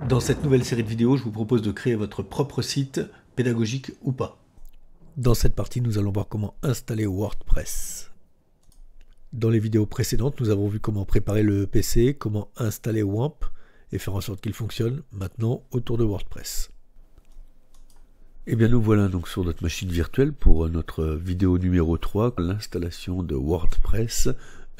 Dans cette nouvelle série de vidéos, je vous propose de créer votre propre site, pédagogique ou pas. Dans cette partie, nous allons voir comment installer WordPress. Dans les vidéos précédentes, nous avons vu comment préparer le PC, comment installer WAMP et faire en sorte qu'il fonctionne. Maintenant, autour de WordPress. Et bien nous voilà donc sur notre machine virtuelle pour notre vidéo numéro 3, l'installation de WordPress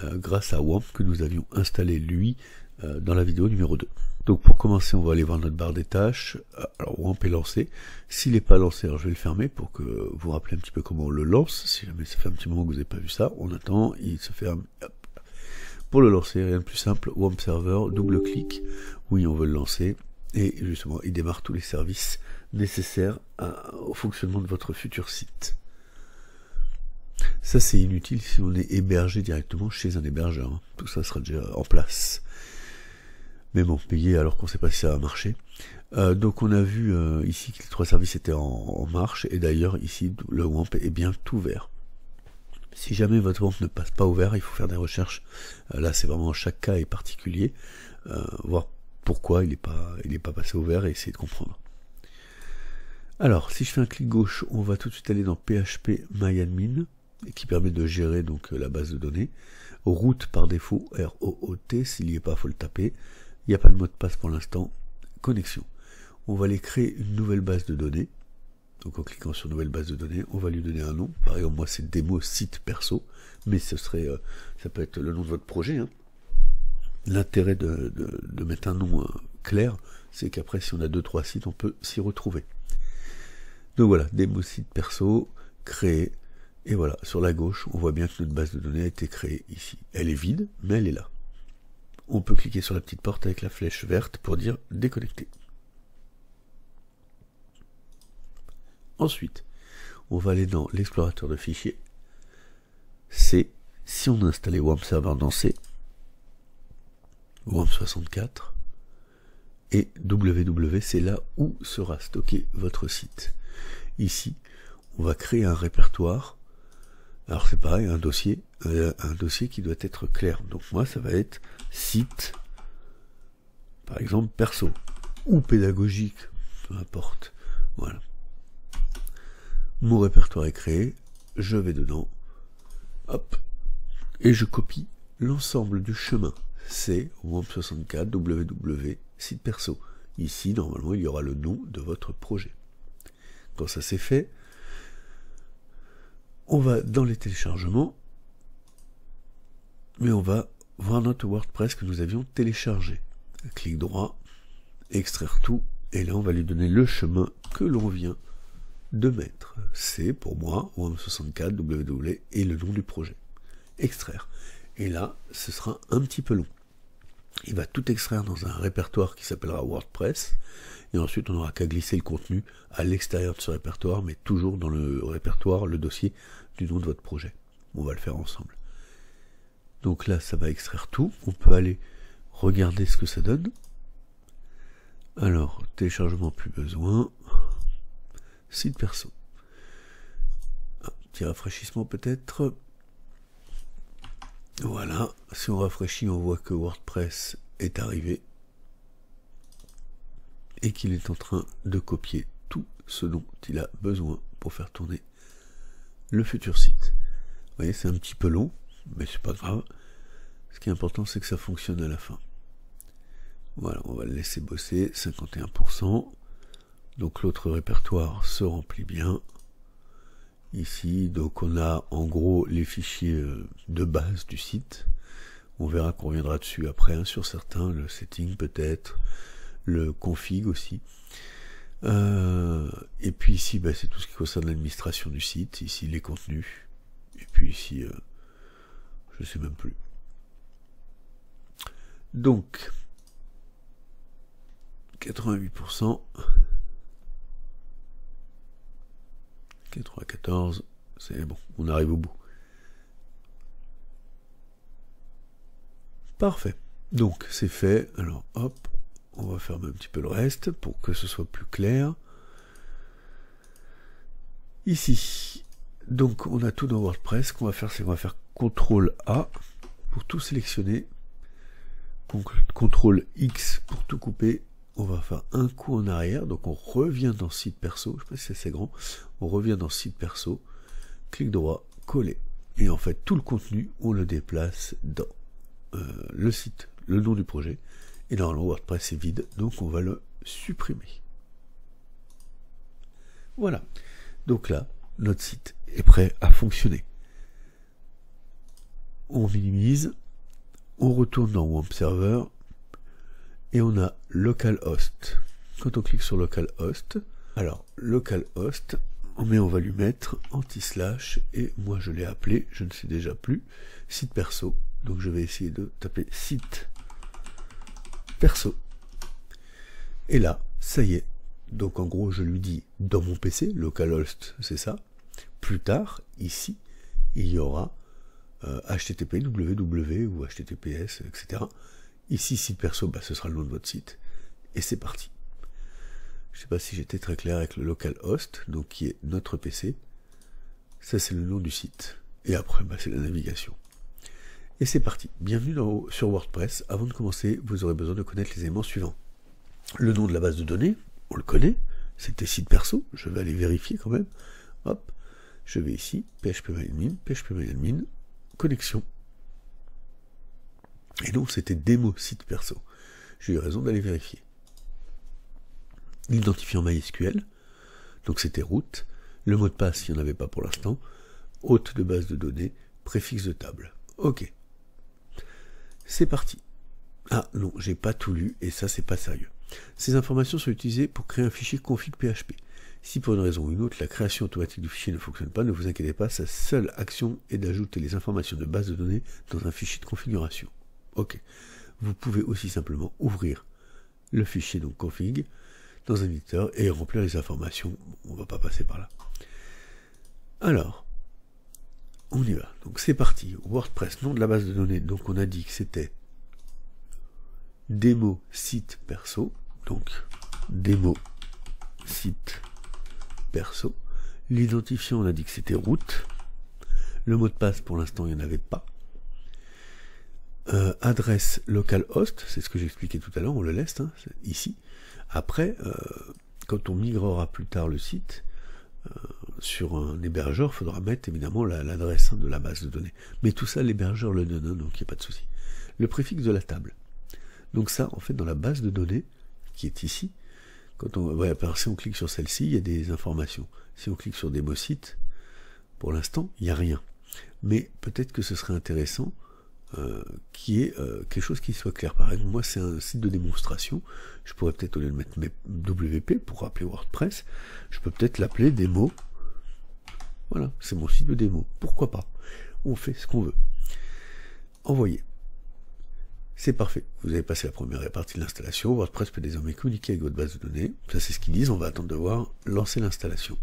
grâce à WAMP que nous avions installé lui dans la vidéo numéro 2. Donc pour commencer, on va aller voir notre barre des tâches. Alors WAMP est lancé. S'il n'est pas lancé, alors je vais le fermer pour que vous vous rappelez un petit peu comment on le lance. Si jamais ça fait un petit moment que vous n'avez pas vu ça, on attend, il se ferme. Hop. Pour le lancer, rien de plus simple, WAMP Server, double-clic. Oui, on veut le lancer. Et justement, il démarre tous les services nécessaires au fonctionnement de votre futur site. Ça, c'est inutile si on est hébergé directement chez un hébergeur. Tout ça sera déjà en place. Mais bon, payer alors qu'on ne sait pas si ça va marcher. Donc on a vu ici que les 3 services étaient en marche. Et d'ailleurs, ici, le WAMP est bien tout vert. Si jamais votre WAMP ne passe pas au vert, il faut faire des recherches. Là, c'est vraiment chaque cas est particulier. Voir pourquoi il n'est pas passé au vert et essayer de comprendre. Alors, si je fais un clic gauche, on va tout de suite aller dans PHP MyAdmin, qui permet de gérer donc la base de données. Route par défaut, R-O-O-T, s'il n'y est pas, il faut le taper. Il n'y a pas de mot de passe pour l'instant. Connexion. On va aller créer une nouvelle base de données. Donc en cliquant sur nouvelle base de données, on va lui donner un nom. Par exemple, moi c'est démo site perso, mais ce serait, ça peut être le nom de votre projet. Hein. L'intérêt de mettre un nom clair, c'est qu'après, si on a 2-3 sites, on peut s'y retrouver. Donc voilà, démo site perso, créé. Et voilà, sur la gauche, on voit bien que notre base de données a été créée ici. Elle est vide, mais elle est là. On peut cliquer sur la petite porte avec la flèche verte pour dire déconnecter. Ensuite, on va aller dans l'explorateur de fichiers. C, si on a installé WAMP Server dans C, WAMP 64, et www, c'est là où sera stocké votre site. Ici, on va créer un répertoire. Alors c'est pareil, un dossier qui doit être clair. Donc moi, ça va être site, par exemple perso, ou pédagogique, peu importe. Voilà. Mon répertoire est créé, je vais dedans, hop, et je copie l'ensemble du chemin. C'est WAMP64 www site perso. Ici, normalement, il y aura le nom de votre projet. Quand ça c'est fait, on va dans les téléchargements, mais on va voir notre WordPress que nous avions téléchargé. Clic droit, extraire tout, et là on va lui donner le chemin que l'on vient de mettre. C'est pour moi WAMP64 www et le nom du projet. Extraire. Et là, ce sera un petit peu long. Il va tout extraire dans un répertoire qui s'appellera WordPress, et ensuite on n'aura qu'à glisser le contenu à l'extérieur de ce répertoire, mais toujours dans le répertoire, le dossier du nom de votre projet. On va le faire ensemble. Donc là, ça va extraire tout. On peut aller regarder ce que ça donne. Alors, téléchargement, plus besoin. Site perso. Un petit rafraîchissement peut-être. Voilà, si on rafraîchit, on voit que WordPress est arrivé et qu'il est en train de copier tout ce dont il a besoin pour faire tourner le futur site. Vous voyez, c'est un petit peu long, mais c'est pas grave. Ce qui est important, c'est que ça fonctionne à la fin. Voilà, on va le laisser bosser, 51%. Donc l'autre répertoire se remplit bien. Ici, donc on a en gros les fichiers de base du site. On verra qu'on reviendra dessus après, hein, sur certains, le setting peut-être, le config aussi. Et puis ici, bah, c'est tout ce qui concerne l'administration du site. Ici, les contenus. Et puis ici, je sais même plus. Donc, 88%. 94, c'est bon, on arrive au bout. Parfait. Donc c'est fait. Alors hop, on va fermer un petit peu le reste pour que ce soit plus clair. Ici, donc on a tout dans WordPress. Ce qu'on va faire, c'est qu'on va faire CTRL A pour tout sélectionner, CTRL X pour tout couper. on va faire un coup en arrière, donc on revient dans site perso, je sais pas si c'est assez grand, on revient dans site perso, clic droit, coller, et en fait tout le contenu on le déplace dans le site, le nom du projet, et normalement WordPress est vide, donc on va le supprimer. Voilà, donc là notre site est prêt à fonctionner. On minimise, on retourne dans WAMP Server, et on a localhost. Quand on clique sur localhost, alors localhost, mais on va lui mettre anti-slash, et moi je l'ai appelé, je ne sais déjà plus, site perso. Donc je vais essayer de taper site perso. Et là, ça y est. Donc en gros, je lui dis dans mon PC, localhost, c'est ça. Plus tard, ici, il y aura HTTP, www ou HTTPS, etc. Ici, site perso, ce sera le nom de votre site. Et c'est parti. Je ne sais pas si j'étais très clair avec le localhost, donc qui est notre PC. Ça, c'est le nom du site. Et après, c'est la navigation. Et c'est parti. Bienvenue sur WordPress. Avant de commencer, vous aurez besoin de connaître les éléments suivants. Le nom de la base de données, on le connaît. C'était site perso. Je vais aller vérifier quand même. Hop. Je vais ici, phpMyAdmin, connexion. Et donc c'était démo site perso. J'ai eu raison d'aller vérifier. L'identifiant MySQL, donc c'était root. Le mot de passe, il n'y en avait pas pour l'instant. Hôte de base de données, préfixe de table. Ok. C'est parti. Ah non, j'ai pas tout lu et ça c'est pas sérieux. Ces informations sont utilisées pour créer un fichier config.php. Si pour une raison ou une autre, la création automatique du fichier ne fonctionne pas, ne vous inquiétez pas, sa seule action est d'ajouter les informations de base de données dans un fichier de configuration. Ok. Vous pouvez aussi simplement ouvrir le fichier donc config dans un éditeur et remplir les informations. On va pas passer par là. Alors, on y va. Donc c'est parti. WordPress, nom de la base de données. Donc on a dit que c'était démo site perso. Donc démo site perso. L'identifiant, on a dit que c'était root. Le mot de passe, pour l'instant, il n'y en avait pas. Adresse localhost, c'est ce que j'expliquais tout à l'heure, on le laisse ici. Après, quand on migrera plus tard le site sur un hébergeur, il faudra mettre évidemment l'adresse de la base de données. Mais tout ça, l'hébergeur le donne, donc il n'y a pas de souci. Le préfixe de la table. Donc ça, en fait, dans la base de données, qui est ici, quand si on clique sur celle-ci, il y a des informations. Si on clique sur démo site, pour l'instant, il n'y a rien. Mais peut-être que ce serait intéressant qui est quelque chose qui soit clair. Par exemple, moi c'est un site de démonstration, je pourrais peut-être, au lieu de mettre mes WP pour rappeler WordPress, je peux peut-être l'appeler démo. Voilà, c'est mon site de démo. Pourquoi pas? On fait ce qu'on veut. Envoyer. C'est parfait. Vous avez passé la première partie de l'installation. WordPress peut désormais communiquer avec votre base de données. Ça c'est ce qu'ils disent. On va attendre de voir lancer l'installation.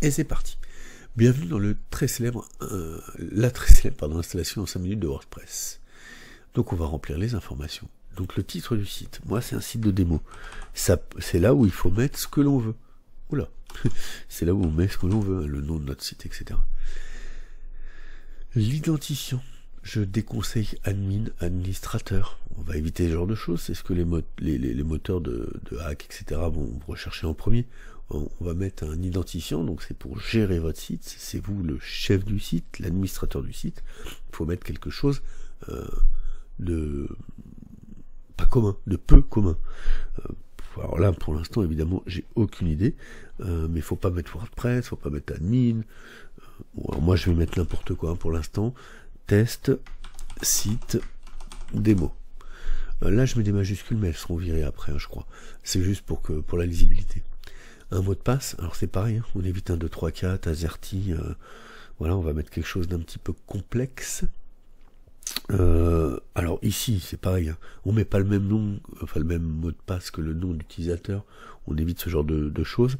Et c'est parti. Bienvenue dans la très célèbre installation en 5 minutes de WordPress. Donc on va remplir les informations. Donc le titre du site, moi c'est un site de démo. C'est là où il faut mettre ce que l'on veut. Oula, c'est là où on met ce que l'on veut, le nom de notre site, etc. L'identifiant, je déconseille administrateur. On va éviter ce genre de choses, c'est ce que les moteurs de hack, etc. vont rechercher en premier. On va mettre un identifiant, donc c'est pour gérer votre site, c'est vous le chef du site, l'administrateur du site. Il faut mettre quelque chose de pas commun, de peu commun. Alors là, pour l'instant, évidemment, j'ai aucune idée, mais il faut pas mettre WordPress, faut pas mettre admin. Alors moi, je vais mettre n'importe quoi pour l'instant. Test, site, démo. Là, je mets des majuscules, mais elles seront virées après, je crois. C'est juste pour la lisibilité. Un mot de passe, alors c'est pareil, on évite un 2, 3, 4, AZERTY, voilà, on va mettre quelque chose d'un petit peu complexe. Alors ici, c'est pareil, on met pas le même nom, enfin le même mot de passe que le nom d'utilisateur, on évite ce genre de choses.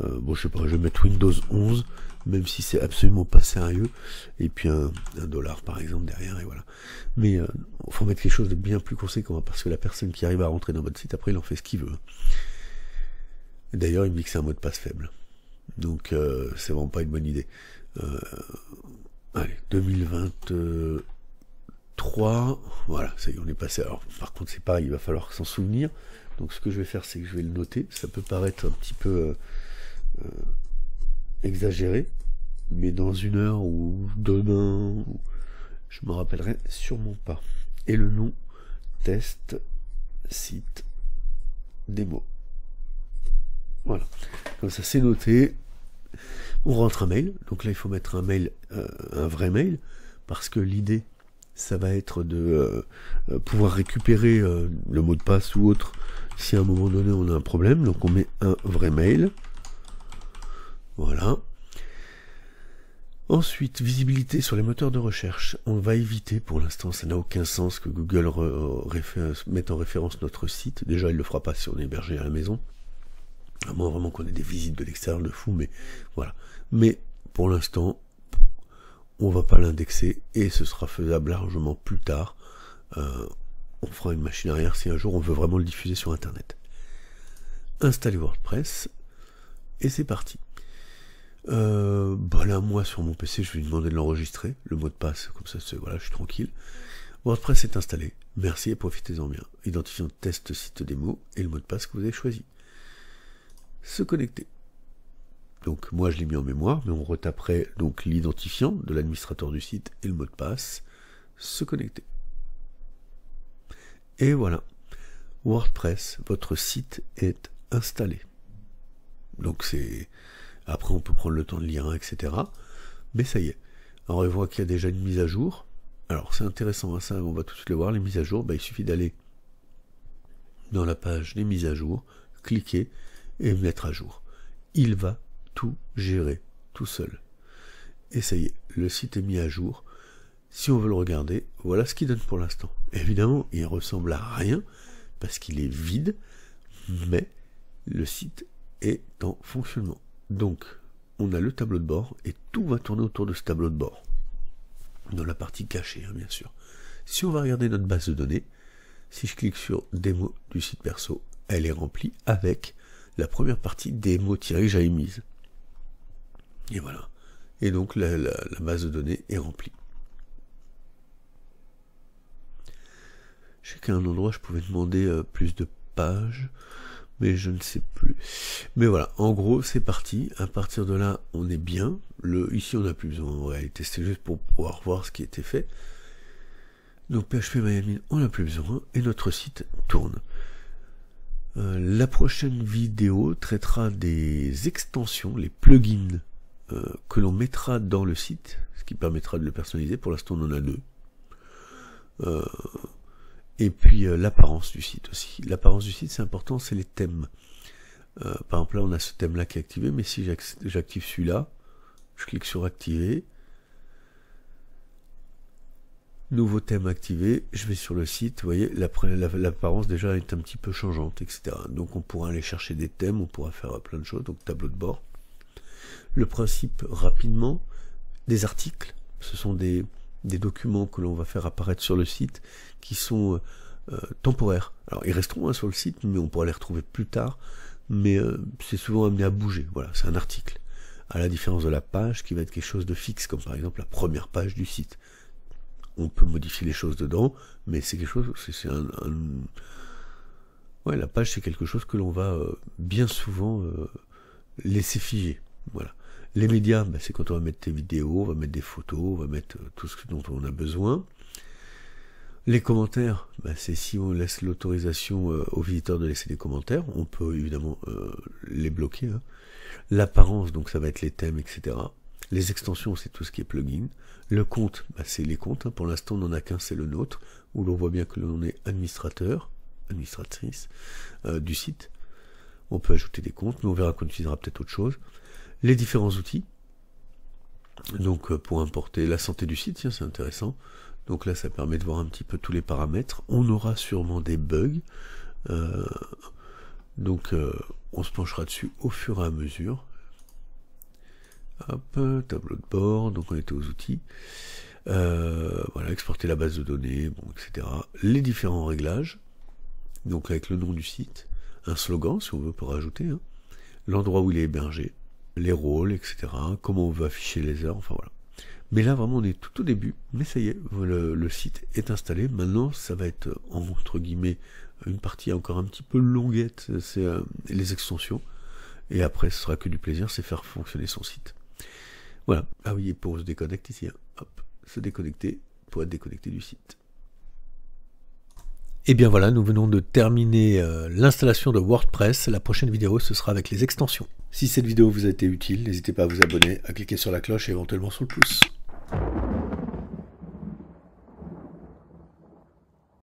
Bon, je sais pas, je vais mettre Windows 11, même si c'est absolument pas sérieux, et puis un $, par exemple, derrière, et voilà. Mais il faut mettre quelque chose de bien plus conséquent, parce que la personne qui arrive à rentrer dans votre site, après, il en fait ce qu'il veut. D'ailleurs, il me dit que c'est un mot de passe faible. Donc, c'est vraiment pas une bonne idée. Allez, 2023, 3, voilà, ça y est, on est passé. Alors, par contre, c'est pareil, il va falloir s'en souvenir. Donc, ce que je vais faire, c'est que je vais le noter. Ça peut paraître un petit peu exagéré, mais dans 1 heure ou demain, je me rappellerai sûrement pas. Et le nom, test, site, démo. Voilà, comme ça c'est noté. On rentre un mail, donc là il faut mettre un mail, un vrai mail, parce que l'idée, ça va être de pouvoir récupérer le mot de passe ou autre, si à un moment donné on a un problème. Donc on met un vrai mail, voilà. Ensuite, visibilité sur les moteurs de recherche. On va éviter, pour l'instant, ça n'a aucun sens que Google mette en référence notre site. Déjà, il ne le fera pas si on est hébergé à la maison. À moins vraiment qu'on ait des visites de l'extérieur de fou, mais voilà. Mais pour l'instant, on va pas l'indexer et ce sera faisable largement plus tard. On fera une machine arrière si un jour on veut vraiment le diffuser sur Internet. Installer WordPress et c'est parti. Bah là, moi sur mon PC, je vais lui demander de l'enregistrer, le mot de passe, comme ça, voilà, je suis tranquille. WordPress est installé. Merci et profitez-en bien. Identifiant test site démo et le mot de passe que vous avez choisi. Se connecter. Donc moi je l'ai mis en mémoire, mais on retaperait donc l'identifiant de l'administrateur du site et le mot de passe. Se connecter. Et voilà. WordPress, votre site est installé. Donc c'est... Après on peut prendre le temps de lire, etc. Mais ça y est. Alors on voit qu'il y a déjà une mise à jour. Alors c'est intéressant, hein, ça on va tout de suite le voir, les mises à jour. Bah, il suffit d'aller dans la page des mises à jour, cliquer et mettre à jour. Il va tout gérer tout seul. Et ça y est, le site est mis à jour. Si on veut le regarder, voilà ce qu'il donne pour l'instant. Évidemment, il ressemble à rien parce qu'il est vide, mais le site est en fonctionnement. Donc, on a le tableau de bord et tout va tourner autour de ce tableau de bord. Dans la partie cachée, hein, bien sûr. Si on va regarder notre base de données, si je clique sur démo du site perso, elle est remplie avec la première partie démo tirée que j'avais mise. Et voilà. Et donc la base de données est remplie. Je sais qu'à un endroit je pouvais demander plus de pages, mais je ne sais plus. Mais voilà, en gros c'est parti. À partir de là, on est bien. Ici on n'a plus besoin en réalité, c'était juste pour pouvoir voir ce qui était fait. Donc PHPMyAdmin, on n'a plus besoin, et notre site tourne. La prochaine vidéo traitera des extensions, les plugins que l'on mettra dans le site, ce qui permettra de le personnaliser. Pour l'instant on en a 2. Et puis l'apparence du site aussi. L'apparence du site c'est important, c'est les thèmes. Par exemple là on a ce thème là qui est activé, mais si j'active celui-là, je clique sur activer, nouveau thème activé, je vais sur le site, vous voyez, l'apparence déjà est un petit peu changeante, etc. Donc on pourra aller chercher des thèmes, on pourra faire plein de choses, donc tableau de bord. Le principe, rapidement, des articles, ce sont des documents que l'on va faire apparaître sur le site, qui sont temporaires. Alors ils resteront sur le site, mais on pourra les retrouver plus tard, mais c'est souvent amené à bouger, voilà, c'est un article. À la différence de la page, qui va être quelque chose de fixe, comme par exemple la première page du site. On peut modifier les choses dedans, mais c'est quelque chose, ouais, la page c'est quelque chose que l'on va bien souvent laisser figer. Voilà. Les médias, bah, c'est quand on va mettre des vidéos, on va mettre des photos, on va mettre tout ce dont on a besoin. Les commentaires, bah, c'est si on laisse l'autorisation aux visiteurs de laisser des commentaires, on peut évidemment les bloquer. Hein. L'apparence, donc ça va être les thèmes, etc. Les extensions, c'est tout ce qui est plugin. Le compte, bah, c'est les comptes. Hein. Pour l'instant, on n'en a qu'un, c'est le nôtre, où l'on voit bien que l'on est administrateur, administratrice du site. On peut ajouter des comptes, mais on verra qu'on utilisera peut-être autre chose. Les différents outils. Donc, pour importer la santé du site, tiens, c'est intéressant. Donc là, ça permet de voir un petit peu tous les paramètres. On aura sûrement des bugs. Donc, on se penchera dessus au fur et à mesure. Hop, tableau de bord, donc on était aux outils. Voilà, exporter la base de données, bon, etc. Les différents réglages, donc avec le nom du site, un slogan, si on veut, pour rajouter, hein. L'endroit où il est hébergé, les rôles, etc. Comment on veut afficher les heures, enfin voilà. Mais là, vraiment, on est tout au début. Mais ça y est, le site est installé. Maintenant, ça va être, entre guillemets, une partie encore un petit peu longuette, c'est les extensions. Et après, ce sera que du plaisir, c'est faire fonctionner son site. Voilà. Ah oui, et pour se déconnecter ici, hein. Hop, se déconnecter pour être déconnecté du site. Et bien voilà, nous venons de terminer l'installation de WordPress. La prochaine vidéo, ce sera avec les extensions. Si cette vidéo vous a été utile, n'hésitez pas à vous abonner, à cliquer sur la cloche et éventuellement sur le pouce.